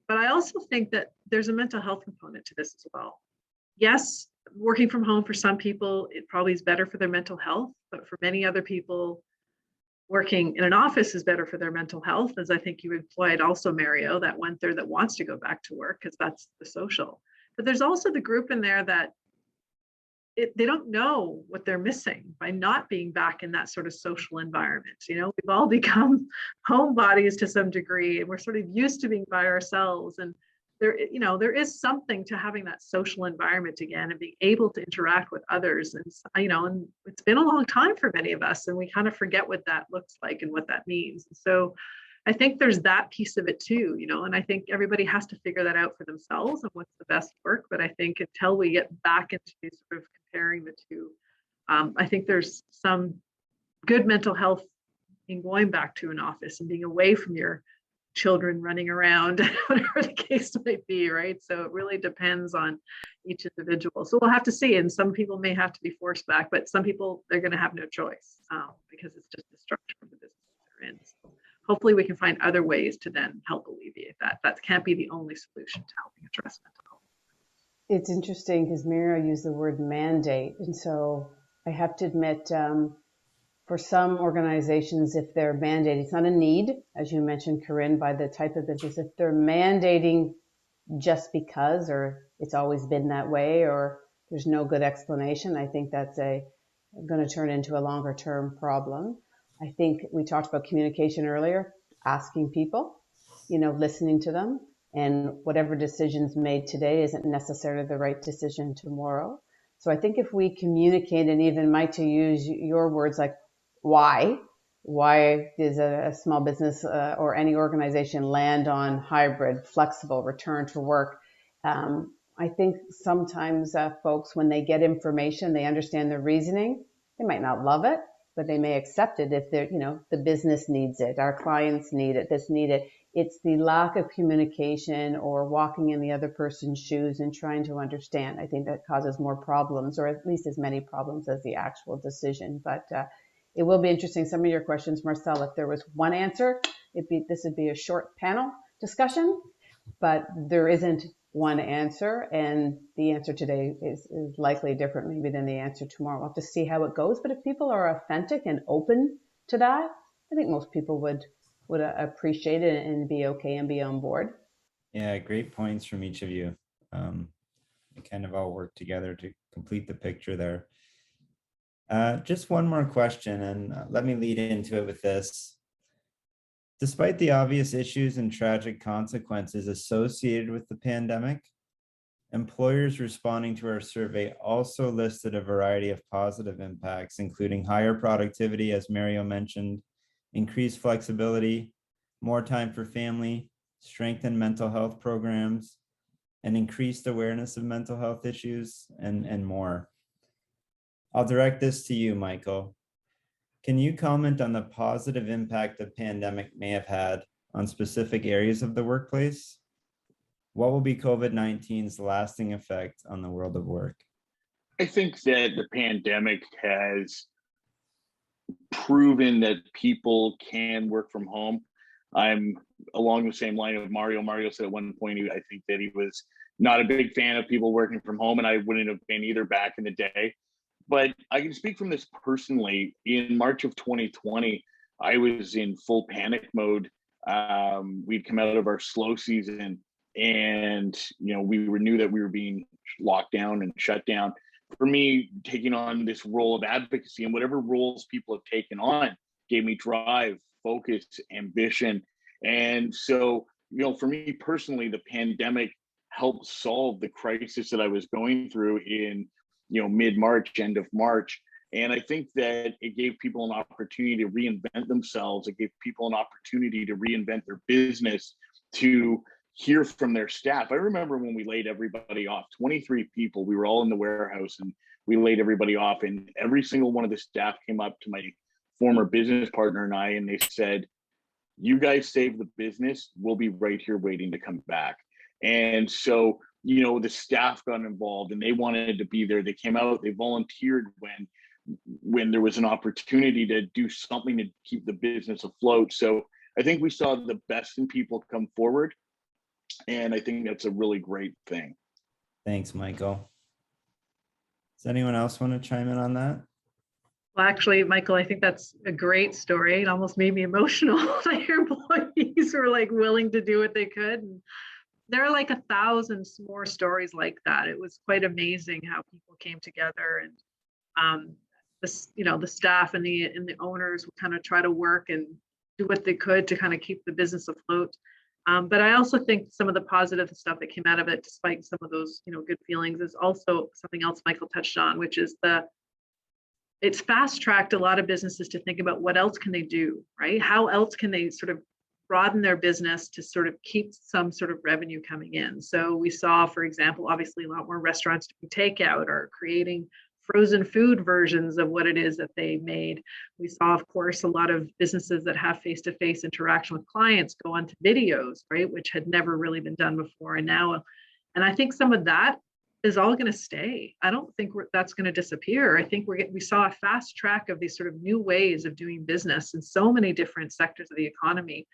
But I also think that there's a mental health component to this as well. Yes, working from home for some people, it probably is better for their mental health, but for many other people, working in an office is better for their mental health, as I think you implied also, Mario, that 1/3 that wants to go back to work, because that's the social. But there's also the group in there that they don't know what they're missing by not being back in that sort of social environment. We've all become homebodies to some degree, and we're sort of used to being by ourselves. And there is something to having that social environment again and being able to interact with others. And, and it's been a long time for many of us, and we kind of forget what that looks like and what that means. And so I think there's that piece of it too, and I think everybody has to figure that out for themselves and what's the best work. But I think until we get back into sort of comparing the two, I think there's some good mental health in going back to an office and being away from your children running around, whatever the case might be, right? So it really depends on each individual. So we'll have to see. And some people may have to be forced back, but some people, they're going to have no choice because it's just the structure of the business they're in. So hopefully we can find other ways to then help alleviate that. That can't be the only solution to helping address mental health. It's interesting because Mario used the word mandate. And so I have to admit, for some organizations, if they're mandating, it's not a need, as you mentioned, Corinne, by the type of business, if they're mandating just because, or it's always been that way, or there's no good explanation, I think that's going to turn into a longer term problem. I think we talked about communication earlier, asking people, listening to them, and whatever decisions made today isn't necessarily the right decision tomorrow. So I think if we communicate, and even Mike, to use your words, like why does a small business or any organization land on hybrid, flexible, return to work? I think sometimes folks, when they get information, they understand the reasoning. They might not love it, but they may accept it if they're, the business needs it, our clients need it, this need it. It's the lack of communication or walking in the other person's shoes and trying to understand. I think that causes more problems, or at least as many problems as the actual decision. But it will be interesting. Some of your questions, Marcel, if there was one answer, this would be a short panel discussion, but there isn't one answer, and the answer today is likely different maybe than the answer tomorrow. We'll have to see how it goes, but if people are authentic and open to that, I think most people would appreciate it and be okay and be on board. Yeah, great points from each of you. We kind of all work together to complete the picture there. Just one more question, and let me lead into it with this. Despite the obvious issues and tragic consequences associated with the pandemic, employers responding to our survey also listed a variety of positive impacts, including higher productivity, as Mario mentioned, increased flexibility, more time for family, strengthened mental health programs, and increased awareness of mental health issues, and more. I'll direct this to you, Michael. Can you comment on the positive impact the pandemic may have had on specific areas of the workplace? What will be COVID-19's lasting effect on the world of work? I think that the pandemic has proven that people can work from home. I'm along the same line of Mario. Mario said at one point, I think that he was not a big fan of people working from home, and I wouldn't have been either back in the day. But I can speak from this personally. In March of 2020, I was in full panic mode. We'd come out of our slow season, and we knew that we were being locked down and shut down. For me, taking on this role of advocacy and whatever roles people have taken on gave me drive, focus, ambition. And so, for me personally, the pandemic helped solve the crisis that I was going through in mid-March, end of March. And I think that it gave people an opportunity to reinvent themselves. It gave people an opportunity to reinvent their business, to hear from their staff. I remember when we laid everybody off, 23 people, we were all in the warehouse and we laid everybody off, and every single one of the staff came up to my former business partner and I, and they said, "You guys saved the business. We'll be right here waiting to come back." And so, the staff got involved and they wanted to be there. They came out, they volunteered when there was an opportunity to do something to keep the business afloat. So I think we saw the best in people come forward. And I think that's a really great thing. Thanks, Michael. Does anyone else want to chime in on that? Well, actually, Michael, I think that's a great story. It almost made me emotional that your employees were willing to do what they could. And there are 1,000 more stories like that. It was quite amazing how people came together, and the staff and the owners would kind of try to work and do what they could to kind of keep the business afloat. But I also think some of the positive stuff that came out of it, despite some of those good feelings, is also something else Michael touched on, which is it's fast-tracked a lot of businesses to think about what else can they do, right? How else can they sort of broaden their business to sort of keep some sort of revenue coming in? So we saw, for example, obviously a lot more restaurants doing takeout or creating frozen food versions of what it is that they made. We saw, of course, a lot of businesses that have face-to-face interaction with clients go onto videos, right, which had never really been done before. And I think some of that is all going to stay. I don't think that's going to disappear. I think we saw a fast track of these sort of new ways of doing business in so many different sectors of the economy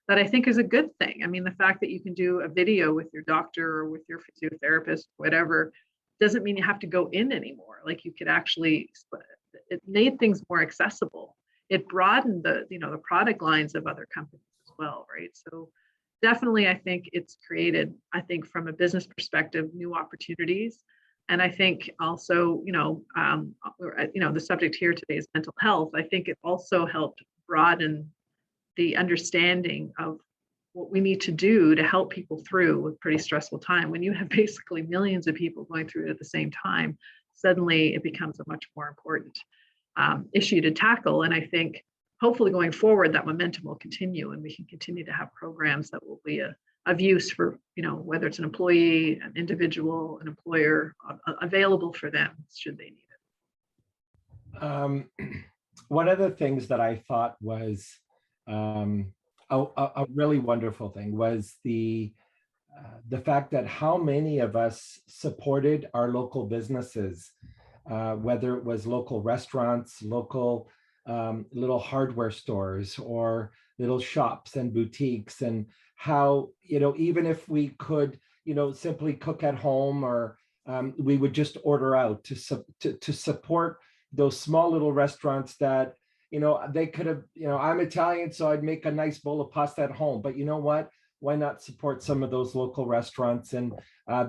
that I think is a good thing. I mean, the fact that you can do a video with your doctor or with your physiotherapist, whatever, doesn't mean you have to go in anymore. You could actually, it made things more accessible. it broadened the, the product lines of other companies as well, right? So definitely, I think it's created, I think from a business perspective, new opportunities. And I think also, the subject here today is mental health. I think it also helped broaden the understanding of what we need to do to help people through a pretty stressful time. When you have basically millions of people going through it at the same time, suddenly it becomes a much more important issue to tackle. And I think hopefully going forward, that momentum will continue and we can continue to have programs that will be of use for, whether it's an employee, an individual, an employer, available for them should they need it. One of the things that I thought was a really wonderful thing was the fact that how many of us supported our local businesses, whether it was local restaurants, local little hardware stores, or little shops and boutiques, and how, even if we could, simply cook at home, or we would just order out to support those small little restaurants that, they could have, I'm Italian, so I'd make a nice bowl of pasta at home, but you know what? Why not support some of those local restaurants? And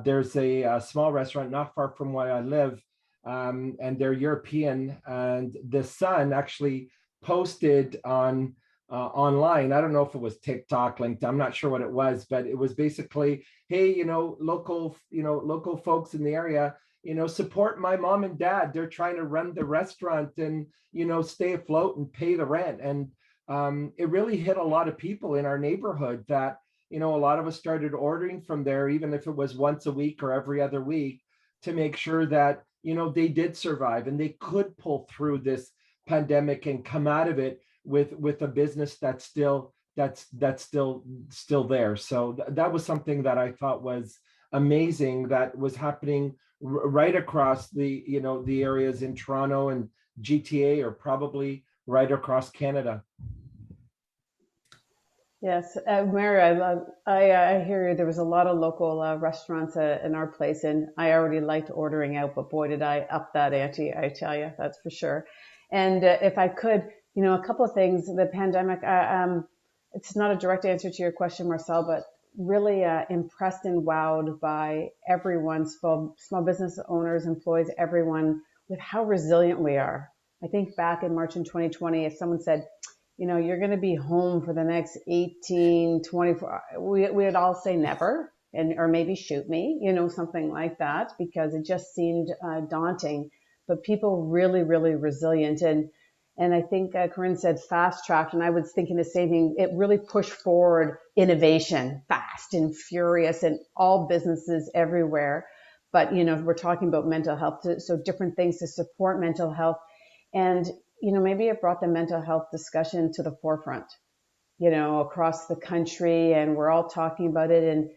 there's a small restaurant not far from where I live, and they're European. And the son actually posted on online. I don't know if it was TikTok, LinkedIn, I'm not sure what it was, but it was basically, hey, local folks in the area, support my mom and dad. They're trying to run the restaurant and, stay afloat and pay the rent. And it really hit a lot of people in our neighborhood that, a lot of us started ordering from there, even if it was once a week or every other week, to make sure that, they did survive and they could pull through this pandemic and come out of it with a business that's still there. So that was something that I thought was amazing, that was happening right across the, the areas in Toronto and GTA, or probably right across Canada. Yes, Mary, I hear you. There was a lot of local restaurants in our place, and I already liked ordering out, but boy, did I up that ante, I tell you, that's for sure. And if I could, a couple of things, the pandemic, it's not a direct answer to your question, Marcel, but really impressed and wowed by everyone, small business owners, employees, everyone, with how resilient we are. I think back in March in 2020, if someone said, you're going to be home for the next 18, 24, we would all say never, or maybe shoot me, something like that, because it just seemed daunting. But people really, really resilient. And I think Corinne said fast tracked, and I was thinking the same thing. It really pushed forward innovation fast and furious, and all businesses everywhere. But, we're talking about mental health, so different things to support mental health. And, maybe it brought the mental health discussion to the forefront, across the country, and we're all talking about it. And,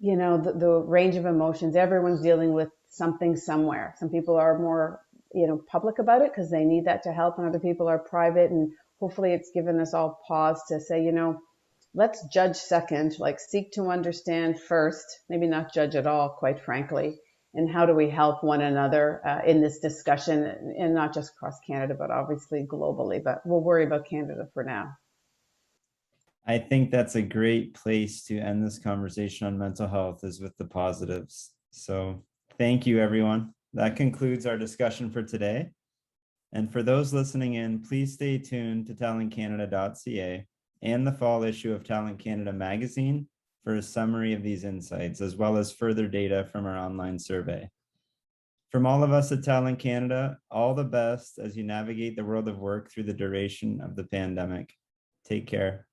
the range of emotions, everyone's dealing with something somewhere. Some people are more, public about it because they need that to help, and other people are private. And hopefully it's given us all pause to say, let's judge second, like seek to understand first, maybe not judge at all, quite frankly. And how do we help one another in this discussion, and not just across Canada, but obviously globally, but we'll worry about Canada for now. I think that's a great place to end this conversation on mental health, is with the positives. So thank you, everyone. That concludes our discussion for today. And for those listening in, please stay tuned to talentcanada.ca and the fall issue of Talent Canada magazine for a summary of these insights, as well as further data from our online survey. From all of us at Talent Canada, all the best as you navigate the world of work through the duration of the pandemic. Take care.